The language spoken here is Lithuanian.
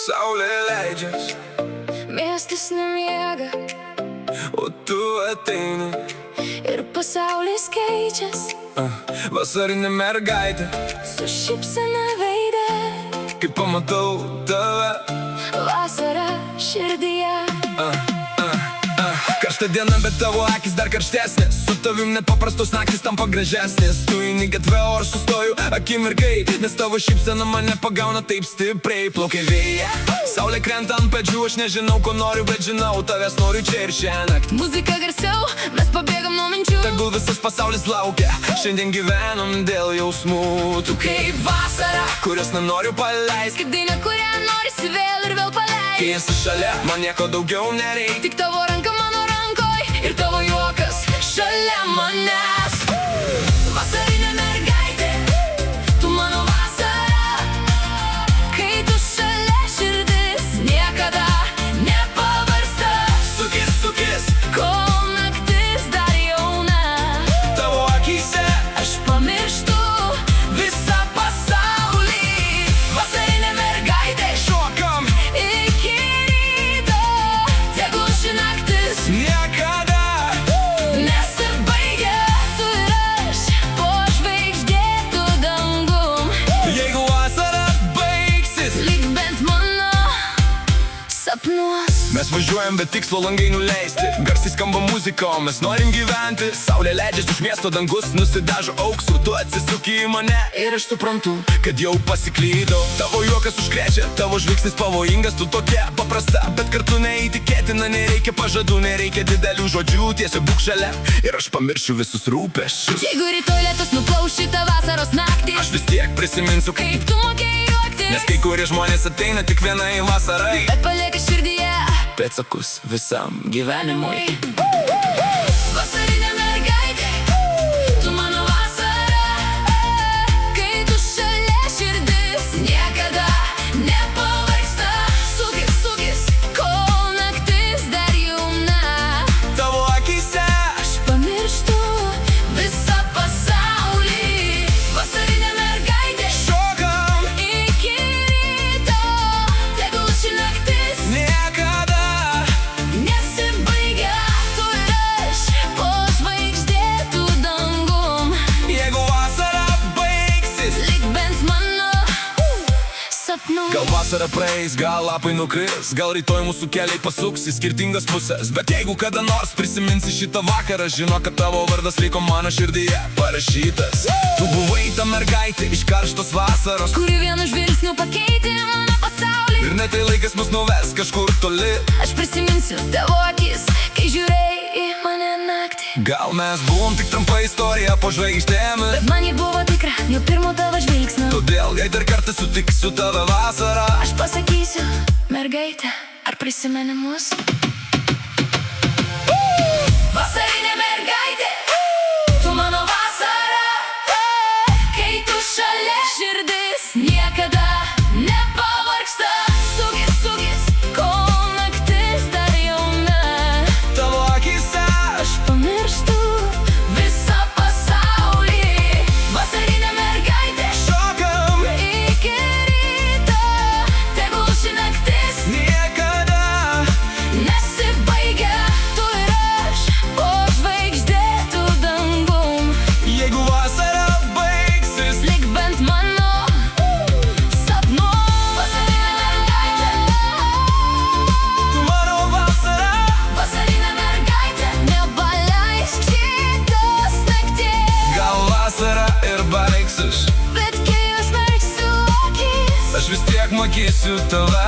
Saulė leidžias, Miestas nemiega o tu ateini. ir pasaulis keičias Vasarinė mergaitė, su šypsena veide. kai pamatau tave. Vasara širdyje. Karšta diena, bet tavo akis dar karštesnės. Su tavim net paprastos naktis tampa gražesnės. Tu eini gatve, o aš sustoju akimirkai, nes tavo šypsena mane pagauna taip stipriai. Plaukia vėja, saulė krenta ant pečių. Aš nežinau, ko noriu, bet žinau, tavęs noriu čia ir šiąnakt. Muzika garsiau, mes pabėgam nuo minčių. Tegul visas pasaulis laukia, šiandien gyvenam dėl jausmų. Tu kaip vasara, kurios nenoriu paleist, Kaip daina, kurią norisi vėl ir vėl paleist. kai esi šalia, man nieko daugiau nereik. Tik tavo ranka mano rankoj ir tavo juokas šalia manęs. Vasarinė mergaitė, tu mano vasara. Kai tu šalia, širdis niekada nepavarsta. Sukis, sukis, Kol naktis dar jauna, tavo akyse aš pamirštu visą pasaulį. Vasarinė mergaitė, šokam iki ryto. Tegul ši naktis niekada. nesibaigia. Tu ir aš po žvaigždėtu dangum. Jeigu vasara baigsis, Lyg bent mano sapnuos. mes važiuojam be tikslo langai nuleisti. Garsiai skamba muzika, o mes norim gyventi. Saulė leidžiasi už miesto, dangus nusidažo auksu. Tu atsisuki į mane ir aš suprantu, kad jau pasiklydau. Tavo juokas užkrečia, tavo žvilgsnis pavojingas. Tu tokia paprasta, bet kartu neįtikėtina. Nereikia pažadų, nereikia didelių žodžių. Tiesiog būk šalia ir aš pamiršiu visus rūpesčius. Jeigu rytoj lietus nuplaus šitą vasaros naktį, Aš vis tiek prisiminsiu, kaip tu mokėjai juoktis, nes kai kurie žmonės ateina tik vienai vasarai. bet palieka širdyje. Pėdsakus visam gyvenimui. Vasarinė mergaitė, tu mano vasara. Kai tu šalia, širdis niekada nepavargsta. Sukis, sukis, kol naktis dar jauna. Tavo akyse Aš pamirštu visą pasaulį. Vasarinė mergaitė, šokam iki ryto. Tegul ši naktis niekada. nesibaigia. Tu ir aš po žvaigždėtu dangum. Jeigu vasara baigsis, Lyg bent mano sapnų. gal vasara praeis, gal lapai nukris, gal rytoj mūsų keliai pasuks į skirtingas pusės. Bet jeigu kada nors prisiminsi šitą vakarą, žino, kad tavo vardas liko mano širdyje parašytas. Tu buvai ta mergaitė iš karštos vasaros, Kuri vienu žvilgsniu pakeitė mano pasaulį. ir net tai laikas mus nuves kažkur toli. Aš prisiminsiu tavo akis, kai žiūrėjai į mane naktį. Gal mes buvom tik trumpa istorija po žvaigždėmis, Bet man ji buvo tikra, jau pirmo tavo žvilgsnio. todėl jei dar kartą sutiksiu tave vasarą, Aš pasakysiu, mergaitė, ar prisimeni mus? Vasarinė mergaitė, tu mano vasara. Kai tu šalia, širdis niekada nepavargsta. Sukis, sukis, kol naktis dar jauna. tavo akyse Aš pamirštu visą pasaulį. Vasarinė mergaitė, šokam iki ryto. Tegul ši naktis niekada. nesibaigia. Tu ir aš po žvaigždėtu dangum. Jeigu vasara baigsis, Lyg bent mano sapnų. Vasarinė mergaitė, tu mano vasara. vasarinė mergaitė, nepaleisk šitos nakties. Gal vasara ir baigsis, Bet kai užmerksiu akis, aš vis tiek matysiu tave.